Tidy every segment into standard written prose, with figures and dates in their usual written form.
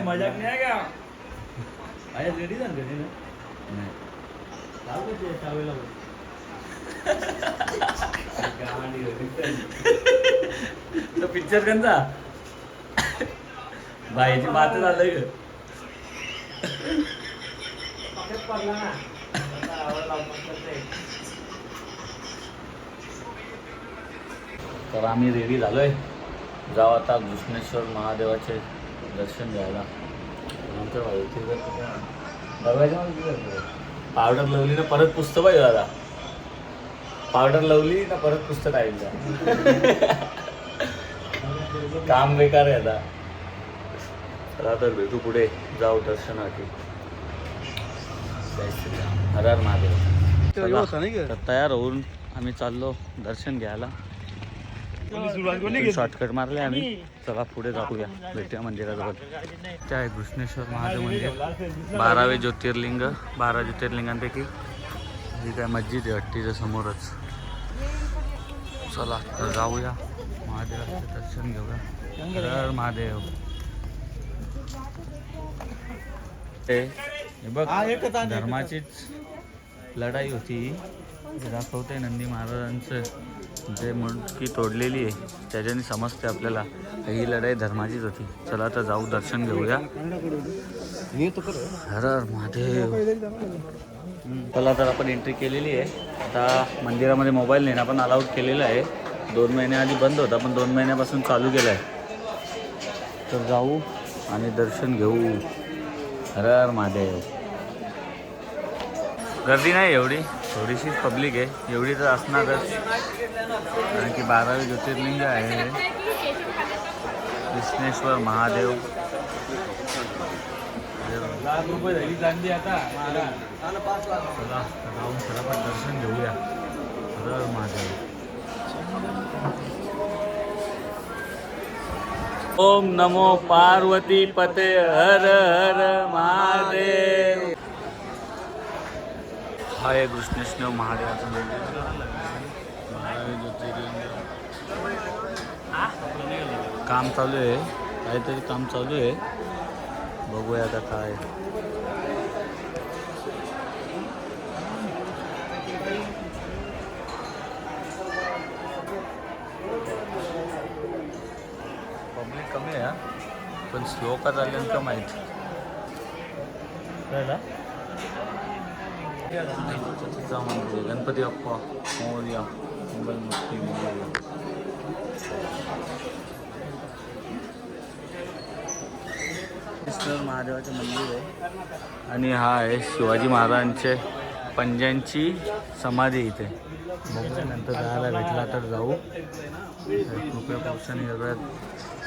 मजाक नाही आहे का? आहे रेडी झाली ना? नाही. तो पिक्चर कंचा बाईची बात झालंय ग. तर आम्ही रेडी झालोय. जाऊ आता घृष्णेश्वर महादेवाचे दर्शन घ्यायला. पावडर लावली ना परत पुसतं पाहिजे दादा. पावडर लावली ना परत पुसतं टाईमचा. काम बेकार आहे आता. चला तर भेटू पुढे. जाऊ दर्शनासाठी. हर हर महादेव. तयार होऊन आम्ही चाललो दर्शन घ्यायला. शॉर्टकट मारले आम्ही. चला पुढे जाऊया. भेटूया मंदिराजवळ. ते आहे घृष्णेश्वर महादेव मंदिर. 12वे ज्योतिर्लिंग. 12 ज्योतिर्लिंगांपैकी ही काय मस्जिद आहे हट्टीच्या समोरच. चला तर जाऊया महादेवाचं दर्शन घेऊया. हर हर महादेव. हे बघ धर्माचीच लढाई होती. दाखवते नंदी महाराजांचं जे मुंडकी तोडलेली आहे त्याच्याने समजते आपल्याला ही लढाई धर्माचीच होती. चला तर जाऊ दर्शन घेऊया. हर हर महादेव. चला तर आपण एंट्री केलेली आहे. आता मंदिरामध्ये मोबाईल नेणं पण अलाउड केलेलं आहे. 2 महिन्याआधी बंद होता पण 2 महिन्यापासून चालू केलं आहे. तर जाऊ आणि दर्शन घेऊ. हर हर महादेव. गर्दी नाही एवढी, थोडीशी पब्लिक आहे. एवढी तर असणारच कारण की 12वे ज्योतिर्लिंग आहे घृष्णेश्वर महादेव. लाख रुपये झाली चांदी आता. चला जाऊन फटाफट दर्शन घेऊया. हर हर महादेव. ओम नमो पार्वती पते हर हर महादेव. हा आहे घृष्णेश्वर महादेवाचं मंदिर. काम चालू आहे. काहीतरी काम चालू आहे. बघूया आता काय. पब्लिक कमी आहे पण स्लो का चाललं का माहीत. गणपती बाप्पा मोरया. मंगल मूर्ती मोरया. घृष्णेश्वर महादेवाचे मंदिर आहे आणि हा आहे शिवाजी महाराजांचे पंजांची समाधी इथे. बघूया नंतर जायला भेटला तर जाऊ. कृपया पुरुषांनी सगळ्यात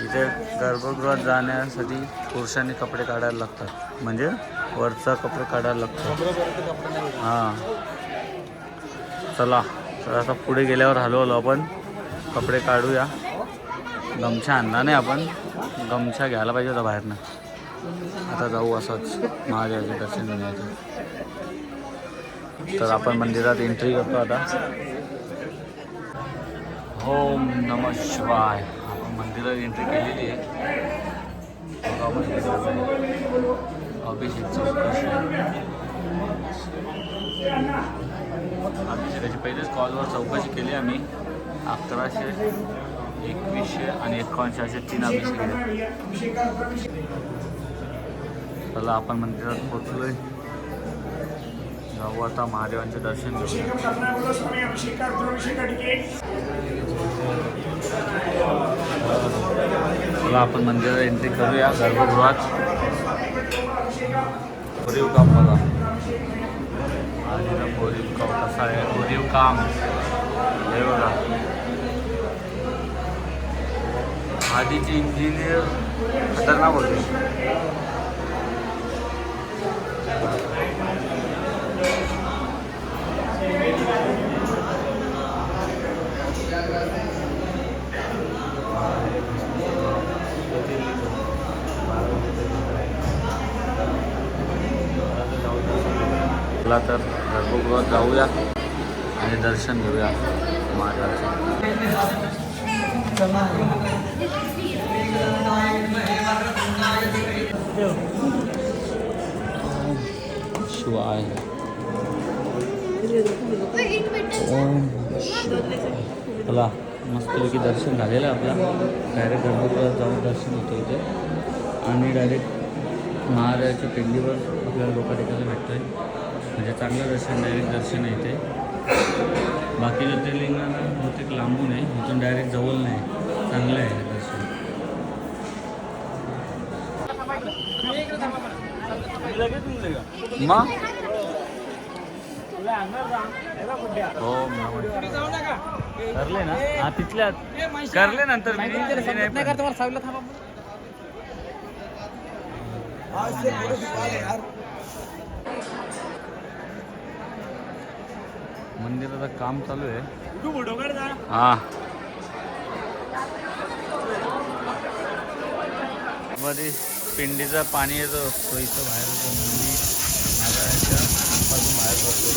इथे गर्भगृहात जाण्यासाठी पुरुषांनी कपडे काढायला लागतात. म्हणजे वरचा कपडे काढायला लागतात. हां चला तर आता पुढे गेल्यावर हलवलो आपण कपडे काढूया. गमछा आणला नाही आपण. गमछा घ्यायला पाहिजे होता बाहेरनं. आता जाऊ असंच महादेवाचे दर्शन घेण्याचं. तर आपण मंदिरात एंट्री करतो आता. ओम नमः शिवाय. आपण मंदिरात एंट्री केलेली आहे. अभिषेक चौकशी. अभिषेकाची पहिलेच कॉलवर चौकशी केली आम्ही. 1100, 2100 आणि 5100 असे 3 अभिषेक आहेत. चला आपण मंदिरात पोचलोय. जाऊ आता महादेवांचे दर्शन घेऊया. चला आपण मंदिरात एंट्री करूया गर्भगृहात. भरीव काम बघा. भरीव काम कसं आहे. भरीव काम हे बघा. आधीचे इंजिनियर खतरनाक होते. चला तर गर्भगृहात जाऊया आणि दर्शन घेऊया महादेवाचे. शिवाय ओम चला मस्तपैकी दर्शन झालेलं आहे आपला. डायरेक्ट गणपतीला जाऊन दर्शन होतं इथे आणि डायरेक्ट महाराजाच्या पिंडीवर आपल्याला डोका टेकायला भेटतं आहे. म्हणजे चांगलं दर्शन, डायरेक्ट दर्शन आहे इथे. बाकी ज्योतिर्लिंगांना बहुतेक लांबून आहे, इथून डायरेक्ट जवळ नाही. चांगलं आहे दर्शन. मग हो करले ना. हा तिथल्या करले नंतर मंदिराचं काम चालू आहे. हा मध्ये पिंडीचं पाणी येतो तो इथं बाहेर होतो. मंदिर महाराजांच्या पासून बाहेर पडतो.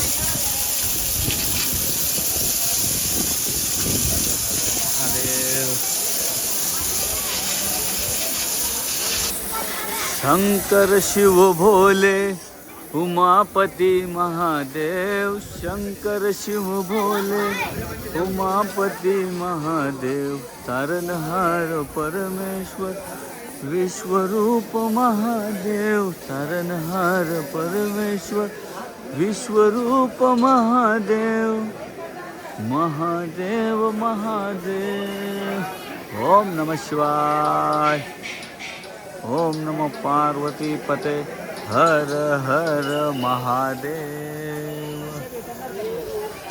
शंकर शिव भोले उमापति महादेव, शंकर शिव भोले उमापति महादेव, तारनहार परमेश्वर विश्वरूप महादेव, तारनहार परमेश्वर विश्वरूप महादेव, महादेव महादेव. ओम नमः शिवाय. ओम नमो पार्वती पते. हर हर महादेव.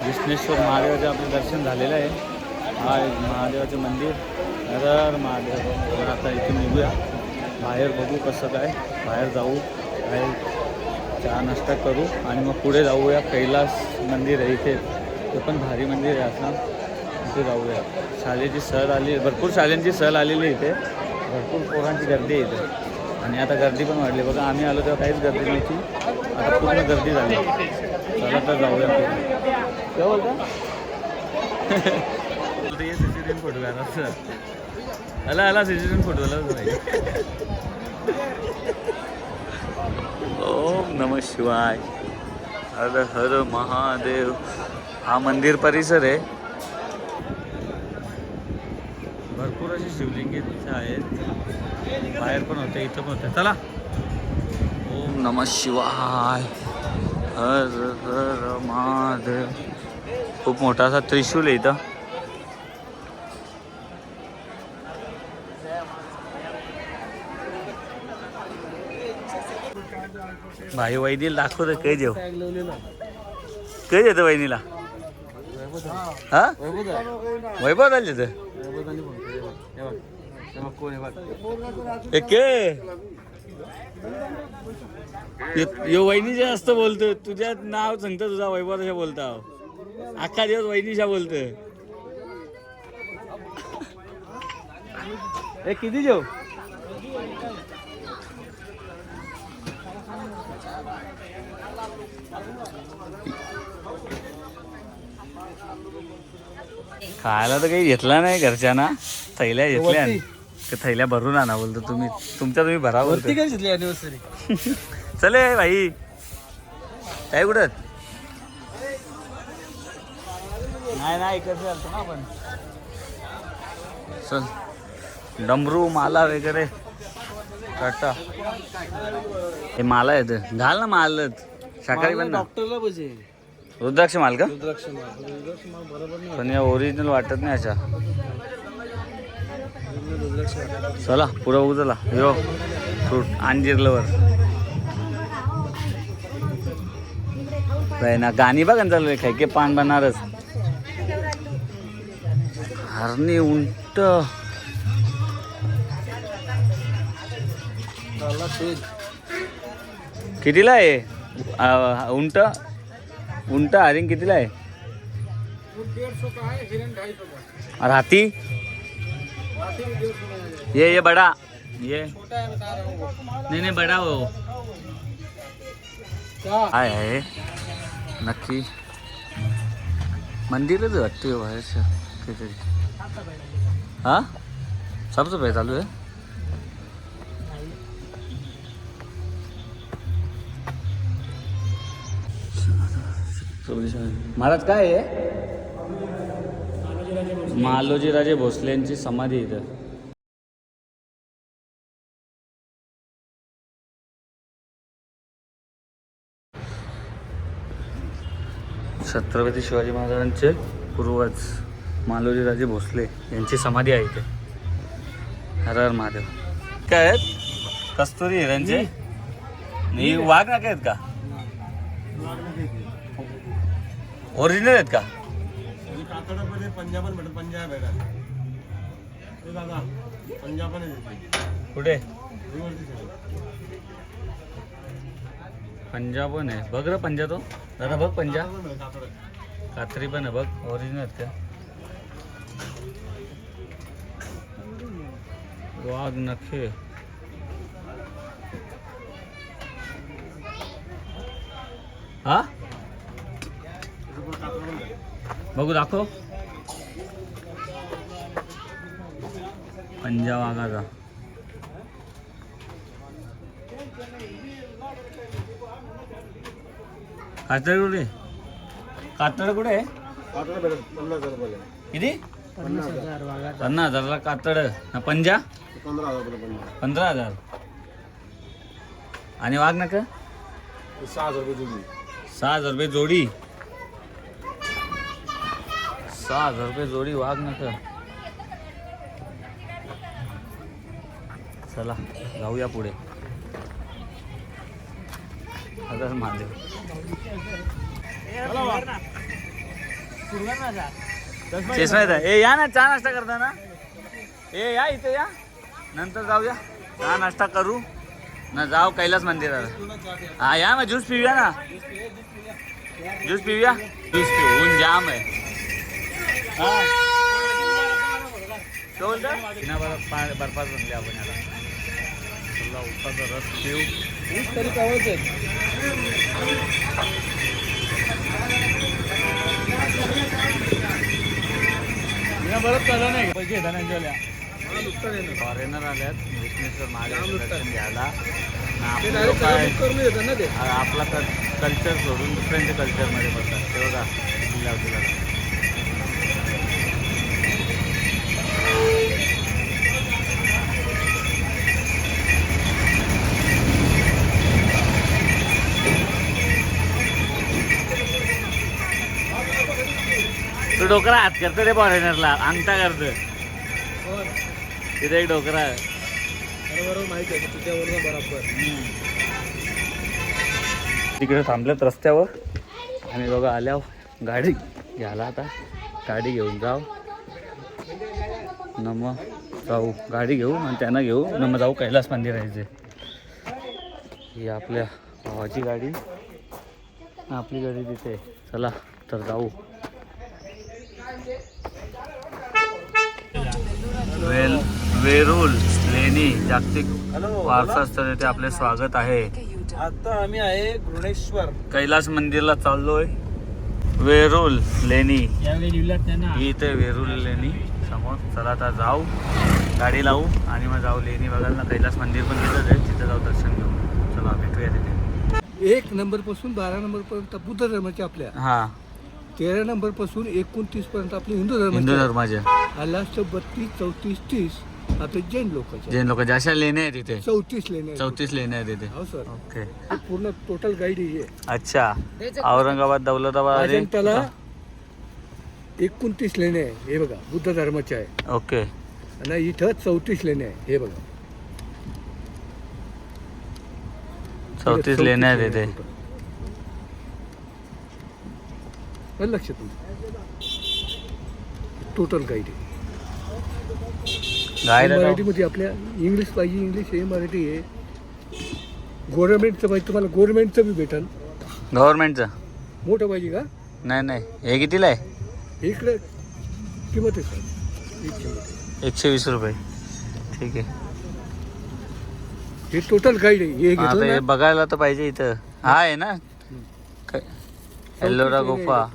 विष्णेश्वर महादेवाचे आपले दर्शन झालेलं आहे. हा महादेवाचे मंदिर. हर हर महादेव. तर आता इथून निघूया बाहेर, बघू कसं काय. बाहेर जाऊ, काय चहा नाश्ता करू आणि मग पुढे जाऊया. कैलास मंदिर आहे इथे, ते पण भारी मंदिर आहे. असं इथे जाऊया. शाळेची सहल आली, भरपूर शाळांची सहल आलेली इथे. भरपूर पोरांची गर्दी आहे इथे आणि आता गर्दी पण वाढली. बघा आम्ही आलो तेव्हा काहीच गर्दी नव्हती, आता पूर्ण गर्दी झाली. चला तर जाऊया. काय बोलता सिसिलियन फोटो काढा. आला आला सिसिलियन फोटो आला. ओम नमः शिवाय. हर हर महादेव. हा मंदिर परिसर आहे. भरपूर अशी शिवलिंगे तिथे आहेत. बाहेर पण होते, इथं पण होते. चला. ओम नमः शिवाय. हर हर महादेव. खूप मोठा असा त्रिशूल आहे इथं. भाई वहिनीला दाखवतं काय जेव, काय देतं वहिनीला. हा वैभव झाले तर यो वहिनीच्या जास्त बोलतो. तुझ्या नाव सांगतो, तुझा वैभव बोलता. अख्खा दिवस वहिनीशा बोलत. किती जेव खायला तर काही घेतला नाही घरच्यांना. थैल्या घेतल्या, ते थैल्या भरून आणा बोलतो. तुम्ही भरा बोलतो. चले भाई काय कुठं नाही कसं चालतो ना आपण. चल डमरू माला वगैरे टाटा. हे माला येत घाल ना. मालत शाकाहारी पण डॉक्टरला पाहिजे. रुद्राक्ष माल का? पण या ओरिजिनल वाटत नाही अशा. चला पुढं बघू. चला यो फ्रूट अंजीर लवर ना. गाणी बघा चालू आहे. खायके पान बनारस हरणी उंट. कितीला आहे उंट? उंट हरिण कितीला आहे? 150 का है, हिरन 250 का। और हाथी? ये बड़ा, ये छोटा है बता रहा हूँ। नहीं बड़ा हो क्या आहे नक्की मंदिरच वाटते बाहेर से काहीतरी. हा साफसफाई चालू आहे. महाराज काय आहे? मालोजीराजे भोसले यांची समाधी इथं. छत्रपती शिवाजी महाराजांचे पूर्वज मालोजीराजे भोसले यांची समाधी आहे इथे. हर हर महादेव. काय आहेत? कस्तुरी हिऱ्यांचे नाही वाघ ना काय आहेत का? ओरिजिनल आहेत का? कुठे पंजाबन आहे बघ रे. पंजा तो दादा बघ. पंजा कात्री पण आहे बघ. ओरिजिनल आहेत का? वाघ नखे. हा बघू दाखव. पंजा वाघाचा. कातळ कुठे? कातळ कुठे आहे? किती? 50,000ला कातळ. पंजा 15,000. आणि वाघ नका 6,000 रुपये जोडी. 6,000 रुपये जोडी. 6,000 रुपये जोडी वाघ नका. चला जाऊया पुढे. हर महादेव. चेष्टा ए या ना. चहा नाश्ता करता ना. ए या इथे या. नंतर जाऊया. चहा नाश्ता करू ना. जाऊ कैलास मंदिराला. हा या मग ज्यूस पिऊया ना. ज्यूस पिऊया. ज्यूस पिऊ. ऊन जाम आहे. हा बर्फात बनले आपण याला. चला उपाचा रस पिऊ. तरी कवच बरंच झालं नाही. पैसे घेता नाही. फॉरेनर आल्यात विष्णेश्वर महादेव दर्शन घ्यायला. आपला कल्चर सोडून दुसऱ्यांच्या कल्चरमध्ये बसतात. ते बघा जिल्हा. तू डोकरा हात करतो रे फॉरेनरला. अंगठा करतो तिथे एक डोकरा आहे. बरोबर माहिती आहे तुझ्यावर बरोबर. तिकडे थांबलेत रस्त्यावर आणि बघा आल्यावर गाडी घ्यायला. आता गाडी घेऊन जाऊ न मग जाऊ. गाडी घेऊ आणि त्यांना घेऊ न मग जाऊ कैलास मंदिर यायचे. ही आपल्या भावाची गाडी. आपली गाडी तिथे. चला तर जाऊ. वेरूळ लेणी जागतिक वारसा स्थळ येथे आपले स्वागत आहे. आता आम्ही आहे घृणेश्वर कैलास मंदिरला चाललोय. वेरूळ लेणी ही इथे. वेरूळ लेणी समोर. चला आता जाऊ. गाडी लावू आणि मग जाऊ लेणी बघायला ना. कैलास मंदिर पण तिथंच आहे. तिथं जाऊ दर्शन घेऊ. चला भेटूया तिथे. 1 नंबर पासून 12 नंबर पर्यंत बुद्ध धर्माचे आपल्या. हा 13 नंबर पासून 29 पर्यंत आपले हिंदू धर्माचे. लास्ट 32, 34, 30 आपले जैन लोकांचे. जैन लोकांच्या अशा लेण्या आहेत तिथे. 34 लेणे. 34 लेण्या आहेत तिथे. हो सर. ओके. पूर्ण टोटल गाईड आहे. अच्छा. औरंगाबाद दौलताबाद. अजंताला 29 लेणे आहे. हे बघा बुद्ध धर्माचे आहे. ओके. आणि इथं 34 लेणे आहे. हे बघा 34 लेण्या आहेत तिथे. लक्ष टोटल गाईड आहे. मराठीमध्ये आपल्या इंग्लिश पाहिजे. इंग्लिश हे मराठी आहे. गव्हर्नमेंटचं पाहिजे तुम्हाला. गव्हर्नमेंटचं बी भेटेल. गव्हर्नमेंटचं मोठं पाहिजे का? नाही नाही. हे कितीला आहे? इकडे किंमत आहे सर 120 रुपये. ठीक आहे. हे टोटल गाईड आहे. हे आता हे बघायला तर पाहिजे इथं. हा आहे ना एल्लोरा गुफा.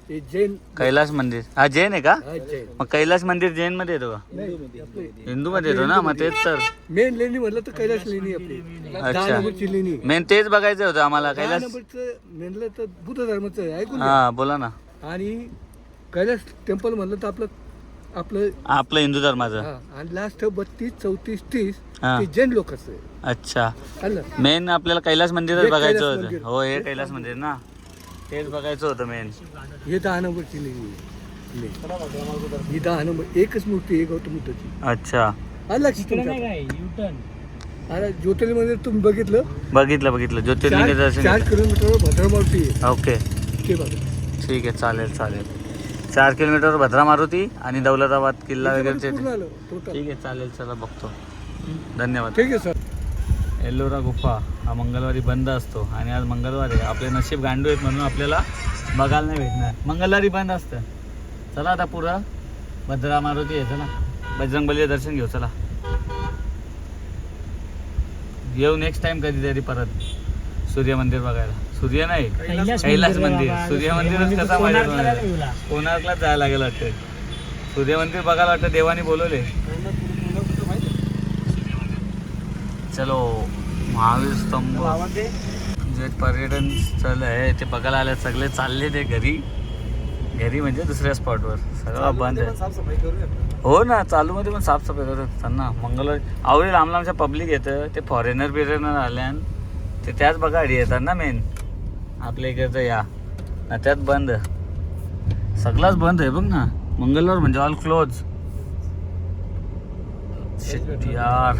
हे जैन कैलास मंदिर हा जैन आहे का? हा जैन मग कैलास मंदिर जैन मध्ये येतो का? हिंदू मध्ये येतो ना, मग तेच तर मेन लेणी म्हटलं तर कैलास लेणी आपली 10 नंबरची लेणी. मेन तेच बघायचं होतं आम्हाला. 10 कैलास नंबरचं म्हणलं तर बुद्ध धर्माचं आहे, ऐकून घ्या. हा बोला ना. आणि कैलास टेम्पल म्हणलं तर आपलं आपलं आपलं हिंदू धर्माचं. हा, आणि लास्ट 32, 34, 30 हा. ते जैन लोकांचं आहे. अच्छा, कळलं? मेन आपल्याला कैलास मंदिरच हे बघायचं कैलास होतं. मंदिर. हो हे कैलास मंदिर ना, तेच बघायचं होतं मेन. हे 10 नंबरची लेणी आहे. ही 10 नंबर एकच मूर्ती आहे गौतम बुद्धाची. अच्छा, आलं लक्षात तुमच्या? अरे ज्योतिर्लिंग मंदिर तुम्ही बघितलं? बघितलं ज्योतिर्लिंग 4 दर्शन. किलोमीटरवर भद्रामारुती आहे, ओके ते बघा. ठीक आहे, चालेल 4 किलोमीटर भद्रा मारुती आणि दौलताबाद किल्ला वगैरे ते. पूर्ण आलं टोटल. ठीक आहे, चालेल, चला बघतो. धन्यवाद. ठीक आहे सर. एल्लोरा गुफा हा मंगळवारी बंद असतो आणि आज मंगळवार आहे. आपले नशीब गांडू आहेत म्हणून आपल्याला बघायला नाही भेटणार. मंगळवारी बंद असतं. चला आता पुढं भद्रा मारुती आहे, चला बजरंगबलीचं दर्शन घेऊ. चला येऊ नेक्स्ट टाइम कधीतरी परत सूर्य मंदिर बघायला. सूर्य नाही, कैलास मंदिर. सूर्य मंदिरच कसा माहिती, कोणार्कलाच जायला लागेल वाटतं. सूर्य मंदिर बघायला वाटतं देवाने बोलवले. चलो महावीर स्तंभ जे पर्यटन स्थळ आहे ते बघायला आले. सगळे चालले ते घरी म्हणजे दुसऱ्या स्पॉटवर. सगळं बंद आहे. हो ना, चालूमध्ये पण साफसफाई करत असतात ना. मंगळवार आवडी लांबच्या पब्लिक येतं, ते फॉरेनर आल्यान ते त्याच बघायला येतात ना. मेन आपल्या इकडचं या ना, त्यात बंद, सगळंच बंद आहे बघ ना. मंगळवार म्हणजे ऑल क्लोज. यार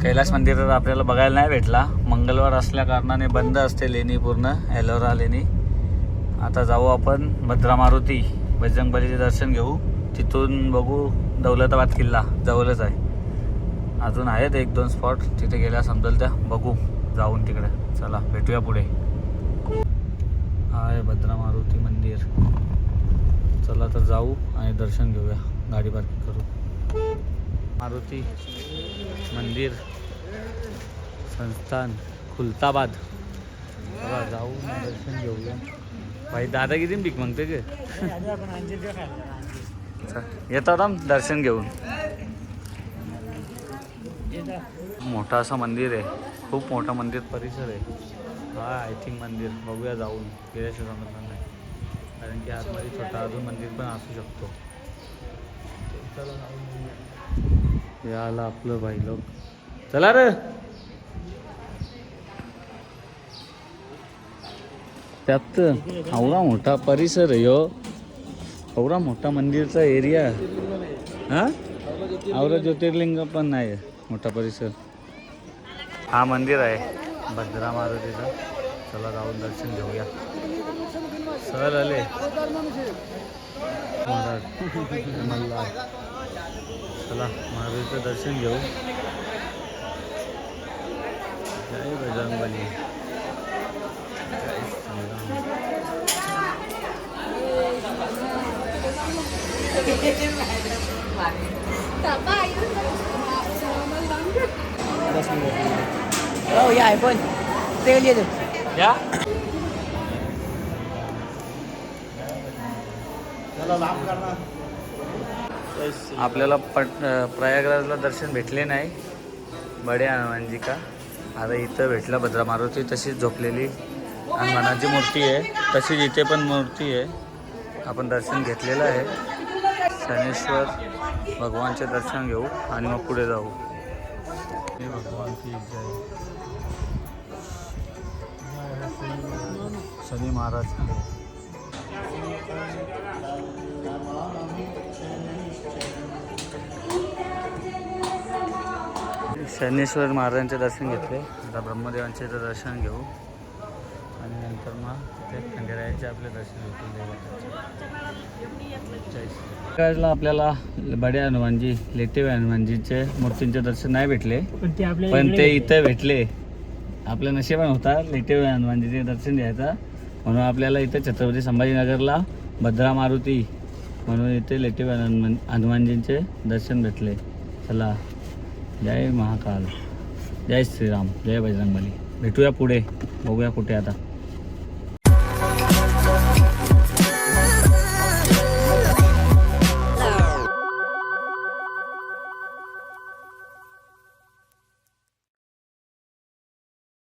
कैलास मंदिर तर आपल्याला बघायला नाही भेटला. मंगळवार असल्या कारणाने बंद असते लेणी पूर्ण, एलोरा लेणी. आता जाऊ आपण भद्रा मारुती, बजरंगबलीचे दर्शन घेऊ. तिथून बघू दौलताबाद किल्ला, जवळच आहे. अजून आहेत 1-2 स्पॉट, तिथे गेल्या समजेल त्या बघू जाऊन तिकडे. चला भेटूया पुढे. आहे भद्रा मारुती मंदिर. चला तर जाऊ आणि दर्शन घेऊया. गाडी पार्किंग करू. मारुती मंदिर संस्थान खुलताबाद. चला जाऊ दर्शन घेऊया. भाई दादागिरी भीक मागते गे. येतात आम दर्शन घेऊन. मोठा असं मंदिर आहे, खूप मोठा मंदिर परिसर आहे हा. आय थिंक मंदिर बघूया जाऊन, गेल्याशिवाय समजणार नाही. कारण की आतमध्ये छोटा अजून मंदिर पण असू शकतो. या आला आपलं भाई लोक. चला रे. त्यात एवढा मोठा परिसर आहे हो, एवढा मोठा मंदिरचा एरिया. हा औरा ज्योतिर्लिंग पण नाही, मोठा परिसर. हा मंदिर आहे भद्रा मारुतीचा. चला जाऊन दर्शन घेऊया. सहल आले महाराज मल्हार. चला महाराजांचं दर्शन घेऊ. जय Bajrangbali. Oh ya iPhone. Saya lihat tu. या आपल्याला प्रयागराजला दर्शन भेटले नाही बडे हनुमानजी का. आता इथं भेटलं भद्रा मारुती. तशीच झोपलेली हनुमानाची मूर्ती आहे, तशीच इथे पण मूर्ती आहे. आपण दर्शन घेतलेलं आहे. शनेश्वर भगवानचे दर्शन घेऊ आणि मग पुढे जाऊ. हे भगवान की जय. शनी महाराज की जय. शनेश्वर महाराजांचे दर्शन घेतले. आता ब्रह्मदेवांचे दर्शन घेऊ आणि नंतर मग तिथे खंडेरायाचे आपले दर्शन घेऊ. त्यावेळेला आपल्याला बडे हनुमानजी, लेटेव हनुमानजीचे मूर्तींचे दर्शन नाही भेटले, पण ते इथे भेटले. आपल्या नशिबान होता लेटेव हनुमानजीचे दर्शन घ्यायचा, म्हणून आपल्याला इथे छत्रपती संभाजीनगरला भद्रा मारुती म्हणून इथे लेटेव हनुमानजींचे दर्शन भेटले. चला जय महाकाल, जय श्रीराम, जय बजरंगबली. भेटूया पुढे, बघूया कुठे आता.